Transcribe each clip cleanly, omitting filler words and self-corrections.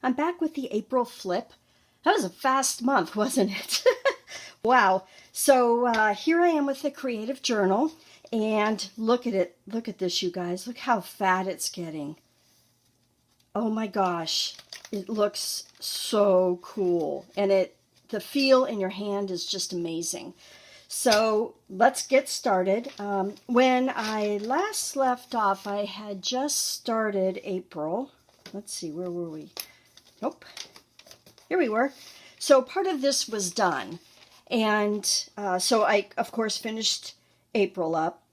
I'm back with the April flip. That was a fast month, wasn't it? Wow. So here I am with the Creative Journal, and look at it. Look at this, you guys. Look how fat it's getting. Oh my gosh. It looks so cool, and the feel in your hand is just amazing. So let's get started. When I last left off, I had just started April. Let's see, where were we? Nope. Here we were. So part of this was done. And so I, of course, finished April up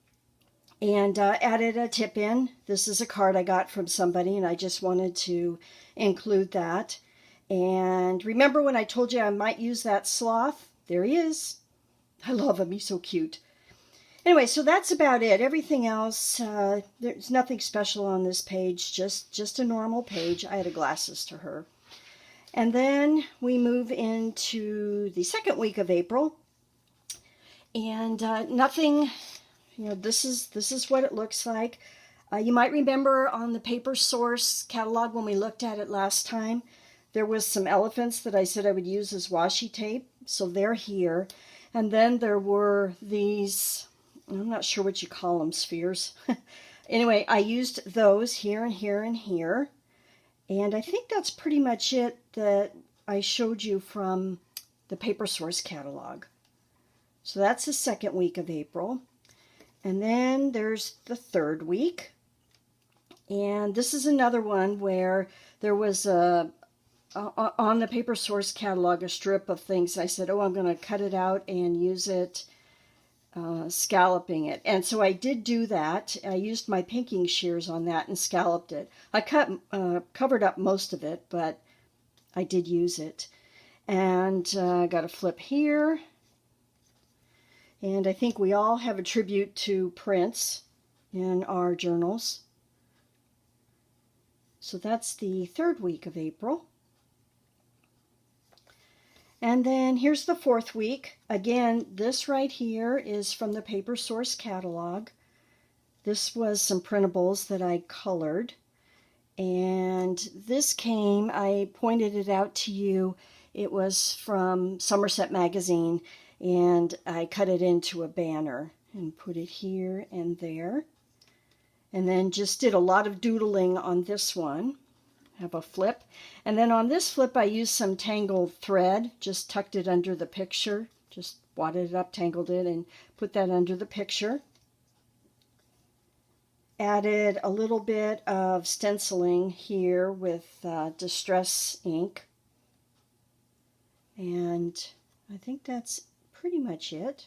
and added a tip in. This is a card I got from somebody, and I just wanted to include that. And remember when I told you I might use that sloth? There he is. I love him. He's so cute. Anyway, so that's about it. Everything else, there's nothing special on this page, just a normal page. I added glasses to her. And then we move into the second week of April. And nothing, this is what it looks like. You might remember on the Paper Source catalog when we looked at it last time, there was some elephants that I said I would use as washi tape. So they're here. And then there were these, I'm not sure what you call them, spheres. Anyway, I used those here and here and here. And I think that's pretty much it that I showed you from the Paper Source catalog. So that's the second week of April. And then there's the third week. And this is another one where there was on the Paper Source catalog a strip of things. I said, oh, I'm going to cut it out and use it scalloping it. And so I did do that. I used my pinking shears on that and scalloped it. I covered up most of it, but I did use it. And I got a flip here. And I think we all have a tribute to Prince in our journals. So that's the third week of April. And then here's the fourth week. Again, this right here is from the Paper Source catalog. This was some printables that I colored. And this came, I pointed it out to you. It was from Somerset Magazine, and I cut it into a banner and put it here and there. And then just did a lot of doodling on this one. Have a flip. And then on this flip I used some tangled thread, just tucked it under the picture, just wadded it up, tangled it, and put that under the picture. Added a little bit of stenciling here with Distress ink. And I think that's pretty much it.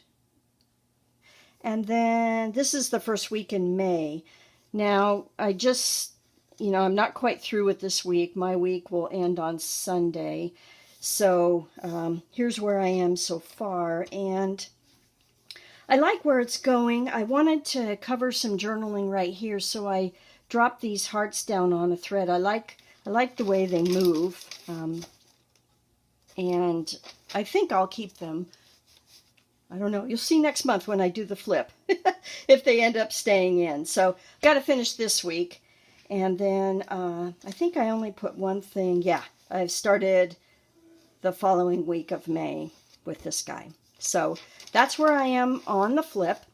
And then this is the first week in May. Now I just, I'm not quite through with this week. My week will end on Sunday. So here's where I am so far. And I like where it's going. I wanted to cover some journaling right here, so I dropped these hearts down on a thread. I like the way they move. And I think I'll keep them. I don't know. You'll see next month when I do the flip if they end up staying in. So got to finish this week. And then I think I only put one thing. Yeah, I've started the following week of May with this guy. So that's where I am on the flip.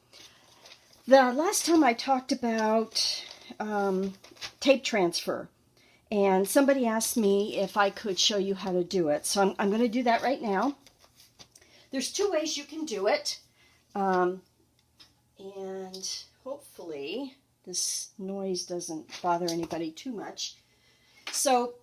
The last time I talked about tape transfer. And somebody asked me if I could show you how to do it. So I'm going to do that right now. There's two ways you can do it. And hopefully this noise doesn't bother anybody too much. So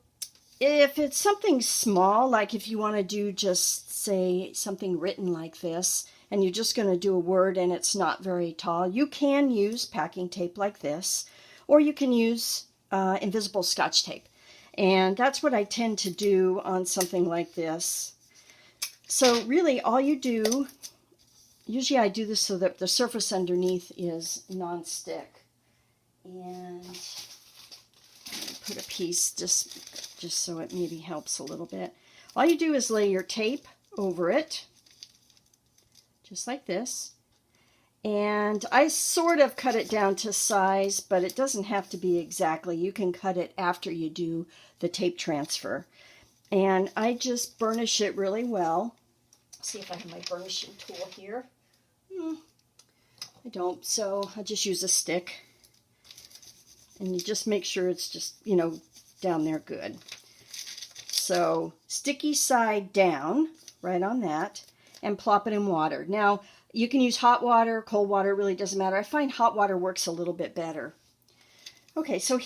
if it's something small, like if you want to do just say something written like this, and you're just going to do a word and it's not very tall, you can use packing tape like this, or you can use invisible Scotch tape. And that's what I tend to do on something like this. So really all you do, usually I do this so that the surface underneath is non-stick. And put a piece just so it maybe helps a little bit. All you do is lay your tape over it, just like this. And I sort of cut it down to size, but it doesn't have to be exactly. You can cut it after you do the tape transfer. And I just burnish it really well. See if I have my burnishing tool here. I don't, so I'll just use a stick. And you just make sure it's just, you know, down there good. So sticky side down, right on that, and plop it in water. Now, you can use hot water, cold water, it really doesn't matter. I find hot water works a little bit better. Okay, so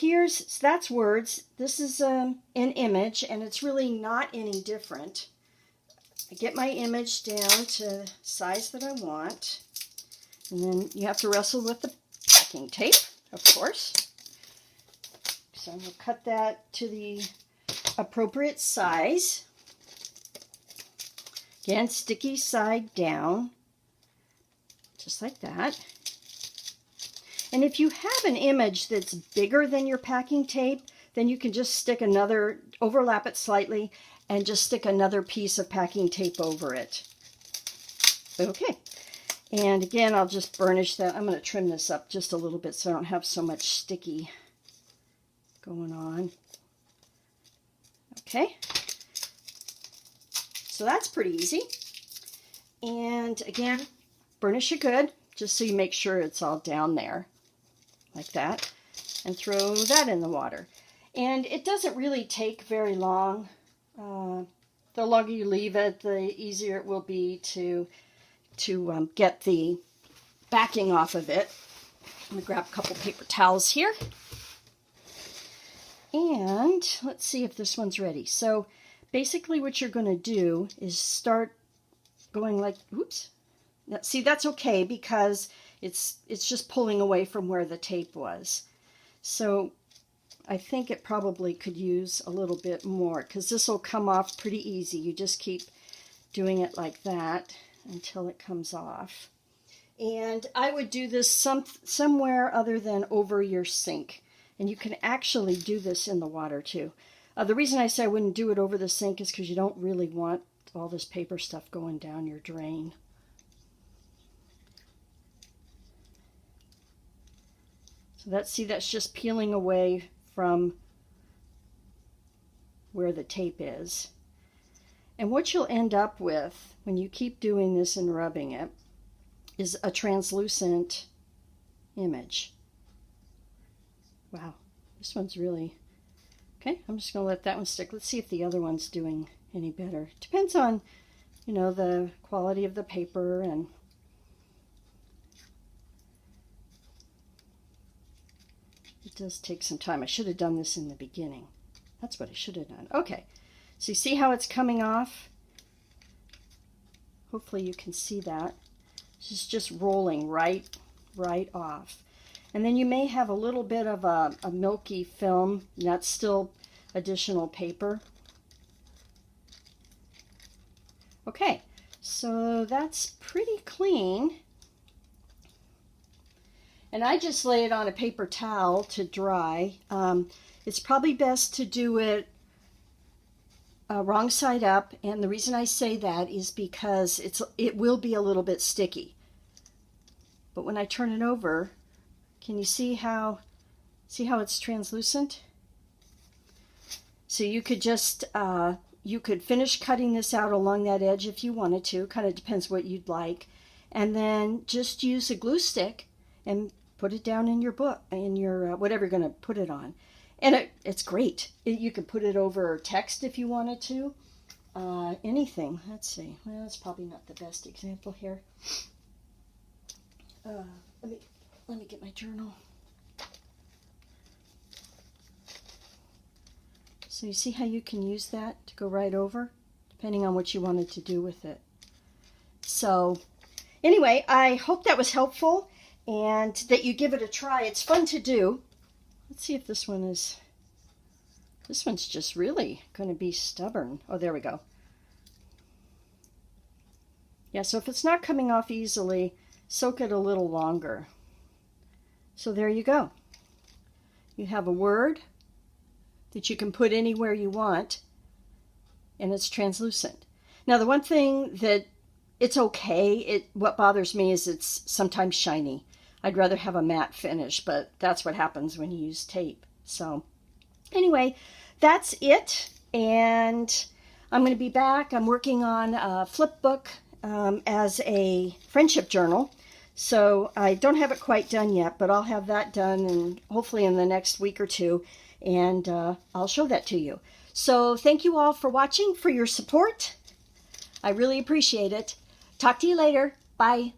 that's words. This is an image, and it's really not any different. I get my image down to the size that I want, and then you have to wrestle with the packing tape, of course. So I'm going to cut that to the appropriate size. Again, sticky side down, just like that. And if you have an image that's bigger than your packing tape, then you can just stick another, overlap it slightly, and just stick another piece of packing tape over it. Okay. And again, I'll just burnish that. I'm going to trim this up just a little bit so I don't have so much sticky going on. Okay. So that's pretty easy. And again, burnish it good, just so you make sure it's all down there, like that. And throw that in the water. And it doesn't really take very long. The longer you leave it, the easier it will be to get the backing off of it. I'm going to grab a couple paper towels here. And let's see if this one's ready. So basically what you're going to do is start going like, oops. Now, see, that's okay because it's just pulling away from where the tape was. So I think it probably could use a little bit more because this will come off pretty easy. You just keep doing it like that until it comes off. And I would do this somewhere other than over your sink. And you can actually do this in the water too. The reason I say I wouldn't do it over the sink is because you don't really want all this paper stuff going down your drain. So that's just peeling away from where the tape is. And what you'll end up with when you keep doing this and rubbing it is a translucent image. Wow, this one's really... Okay, I'm just going to let that one stick. Let's see if the other one's doing any better. Depends on, you know, the quality of the paper and... It does take some time. I should have done this in the beginning. That's what I should have done. Okay, so you see how it's coming off? Hopefully you can see that. It's just rolling right off. And then you may have a little bit of a milky film. That's still additional paper. Okay, so that's pretty clean. And I just lay it on a paper towel to dry. It's probably best to do it wrong side up. And the reason I say that is because it will be a little bit sticky. But when I turn it over, can you see how it's translucent? So you could just, you could finish cutting this out along that edge if you wanted to. Kind of depends what you'd like. And then just use a glue stick and put it down in your book, in your, whatever you're going to put it on. And it's great. You could put it over text if you wanted to. Anything. Let's see. Well, that's probably not the best example here. Let me get my journal. So you see how you can use that to go right over, depending on what you wanted to do with it. So anyway, I hope that was helpful and that you give it a try. It's fun to do. Let's see if this one's just really going to be stubborn. Oh, there we go. Yeah, so if it's not coming off easily, soak it a little longer. So there you go. You have a word that you can put anywhere you want, and it's translucent. Now, the one thing that it's okay. What bothers me is it's sometimes shiny. I'd rather have a matte finish, but that's what happens when you use tape. So anyway, that's it. And I'm going to be back. I'm working on a flip book as a friendship journal. So I don't have it quite done yet, but I'll have that done and hopefully in the next week or two. And I'll show that to you. So thank you all for watching, for your support. I really appreciate it. Talk to you later. Bye.